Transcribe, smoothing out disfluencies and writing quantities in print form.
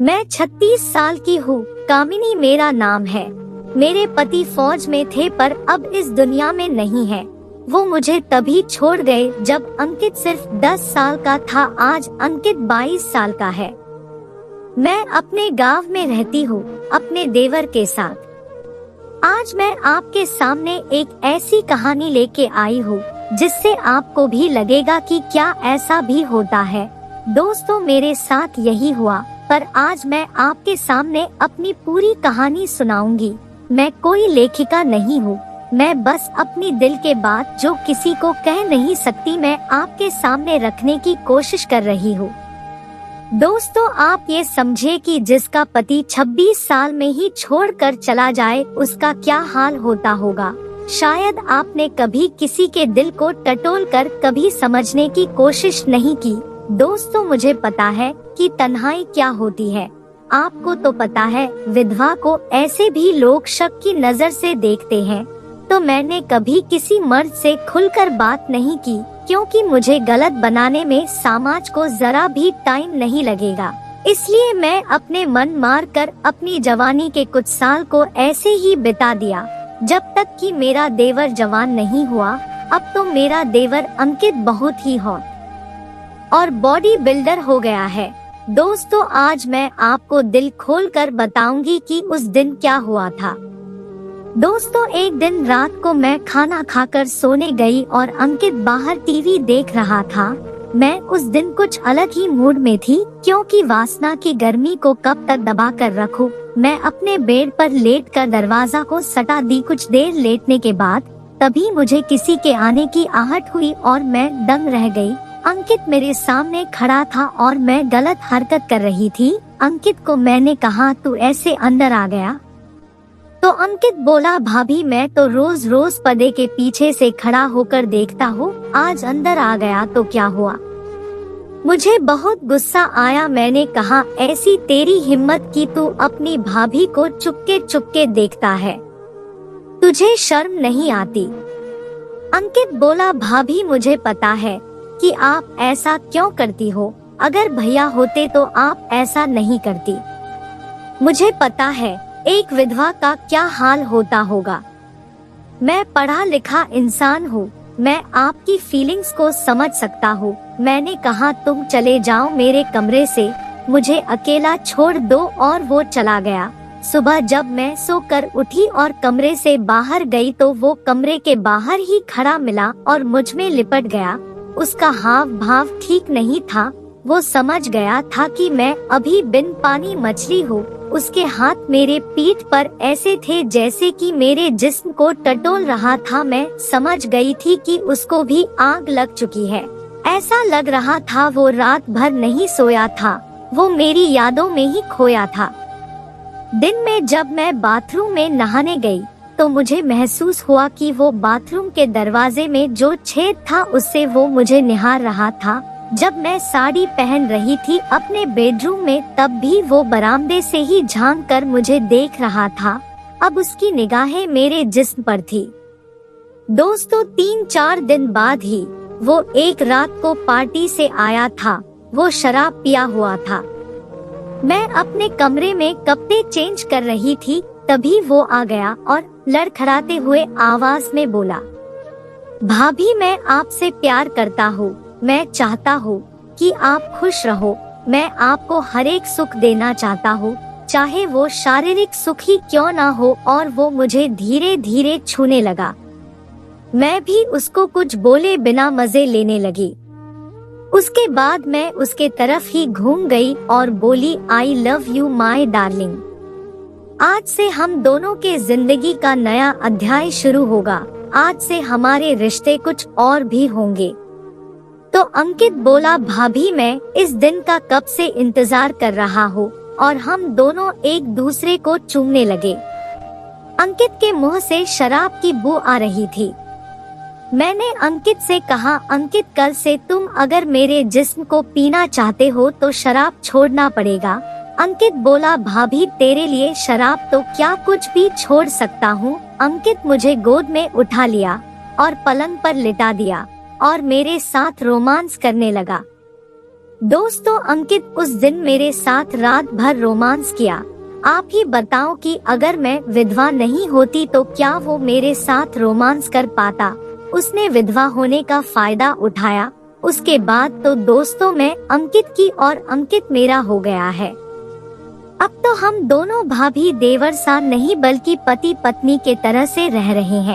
मैं 36 साल की हूँ। कामिनी मेरा नाम है। मेरे पति फौज में थे पर अब इस दुनिया में नहीं है। वो मुझे तभी छोड़ गए जब अंकित सिर्फ 10 साल का था। आज अंकित 22 साल का है। मैं अपने गांव में रहती हूँ अपने देवर के साथ। आज मैं आपके सामने एक ऐसी कहानी लेके आई हूँ जिससे आपको भी लगेगा कि क्या ऐसा भी होता है। दोस्तों, मेरे साथ यही हुआ, पर आज मैं आपके सामने अपनी पूरी कहानी सुनाऊंगी। मैं कोई लेखिका नहीं हूँ, मैं बस अपनी दिल के बात जो किसी को कह नहीं सकती मैं आपके सामने रखने की कोशिश कर रही हूँ। दोस्तों, आप ये समझे कि जिसका पति 26 साल में ही छोड़कर चला जाए उसका क्या हाल होता होगा। शायद आपने कभी किसी के दिल को टटोल कर कभी समझने की कोशिश नहीं की। दोस्तों, मुझे पता है कि तन्हाई क्या होती है। आपको तो पता है विधवा को ऐसे भी लोग शक की नजर से देखते हैं। तो मैंने कभी किसी मर्द से खुलकर बात नहीं की क्योंकि मुझे गलत बनाने में समाज को जरा भी टाइम नहीं लगेगा। इसलिए मैं अपने मन मार कर अपनी जवानी के कुछ साल को ऐसे ही बिता दिया जब तक कि मेरा देवर जवान नहीं हुआ। अब तो मेरा देवर अंकित बहुत ही हॉट और बॉडी बिल्डर हो गया है। दोस्तों, आज मैं आपको दिल खोल कर बताऊंगी कि उस दिन क्या हुआ था। दोस्तों, एक दिन रात को मैं खाना खाकर सोने गई और अंकित बाहर टीवी देख रहा था। मैं उस दिन कुछ अलग ही मूड में थी क्योंकि वासना की गर्मी को कब तक दबा कर रखूं। मैं अपने बेड पर लेटकर दरवाजा को सटा दी। कुछ देर लेटने के बाद तभी मुझे किसी के आने की आहट हुई और मैं दंग रह गई। अंकित मेरे सामने खड़ा था और मैं गलत हरकत कर रही थी। अंकित को मैंने कहा, तू ऐसे अंदर आ गया? तो अंकित बोला, भाभी मैं तो रोज रोज पर्दे के पीछे से खड़ा होकर देखता हूँ, आज अंदर आ गया तो क्या हुआ? मुझे बहुत गुस्सा आया। मैंने कहा, ऐसी तेरी हिम्मत कि तू अपनी भाभी को चुपके चुपके देखता है, तुझे शर्म नहीं आती? अंकित बोला, भाभी मुझे पता है कि आप ऐसा क्यों करती हो। अगर भैया होते तो आप ऐसा नहीं करती। मुझे पता है एक विधवा का क्या हाल होता होगा। मैं पढ़ा लिखा इंसान हूँ, मैं आपकी फीलिंग्स को समझ सकता हूँ। मैंने कहा, तुम चले जाओ मेरे कमरे से, मुझे अकेला छोड़ दो, और वो चला गया। सुबह जब मैं सोकर उठी और कमरे से बाहर गई तो वो कमरे के बाहर ही खड़ा मिला और मुझ में लिपट गया। उसका हाव भाव ठीक नहीं था। वो समझ गया था कि मैं अभी बिन पानी मछली हूँ। उसके हाथ मेरे पीठ पर ऐसे थे जैसे कि मेरे जिस्म को टटोल रहा था। मैं समझ गई थी कि उसको भी आग लग चुकी है। ऐसा लग रहा था वो रात भर नहीं सोया था, वो मेरी यादों में ही खोया था। दिन में जब मैं बाथरूम में नहाने गई तो मुझे महसूस हुआ कि वो बाथरूम के दरवाजे में जो छेद था उससे वो मुझे निहार रहा था। जब मैं साड़ी पहन रही थी अपने बेडरूम में तब भी वो बरामदे से ही झांक कर मुझे देख रहा था। अब उसकी निगाहें मेरे जिस्म पर थी। दोस्तों, 3-4 दिन बाद ही वो एक रात को पार्टी से आया था। वो शराब पिया हुआ था। मैं अपने कमरे में कपड़े चेंज कर रही थी, तभी वो आ गया और लड़खड़ाते हुए आवाज में बोला, भाभी मैं आपसे प्यार करता हूँ। मैं चाहता हूँ कि आप खुश रहो। मैं आपको हर एक सुख देना चाहता हूँ, चाहे वो शारीरिक सुख ही क्यों ना हो। और वो मुझे धीरे धीरे छूने लगा। मैं भी उसको कुछ बोले बिना मजे लेने लगी। उसके बाद मैं उसके तरफ ही घूम गई और बोली, I love you my darling. आज से हम दोनों के जिंदगी का नया अध्याय शुरू होगा। आज से हमारे रिश्ते कुछ और भी होंगे। तो अंकित बोला, भाभी मैं इस दिन का कब से इंतजार कर रहा हूँ। और हम दोनों एक दूसरे को चूमने लगे। अंकित के मुंह से शराब की बू आ रही थी। मैंने अंकित से कहा, अंकित कल से तुम अगर मेरे जिस्म को पीना चाहते हो तो शराब छोड़ना पड़ेगा। अंकित बोला, भाभी तेरे लिए शराब तो क्या कुछ भी छोड़ सकता हूँ। अंकित मुझे गोद में उठा लिया और पलंग पर लिटा दिया और मेरे साथ रोमांस करने लगा। दोस्तों, अंकित उस दिन मेरे साथ रात भर रोमांस किया। आप ही बताओ कि अगर मैं विधवा नहीं होती तो क्या वो मेरे साथ रोमांस कर पाता। उसने विधवा होने का फायदा उठाया। उसके बाद तो दोस्तों मैं अंकित की और अंकित मेरा हो गया है। अब तो हम दोनों भाभी देवर सा नहीं बल्कि पति पत्नी के तरह से रह रहे हैं।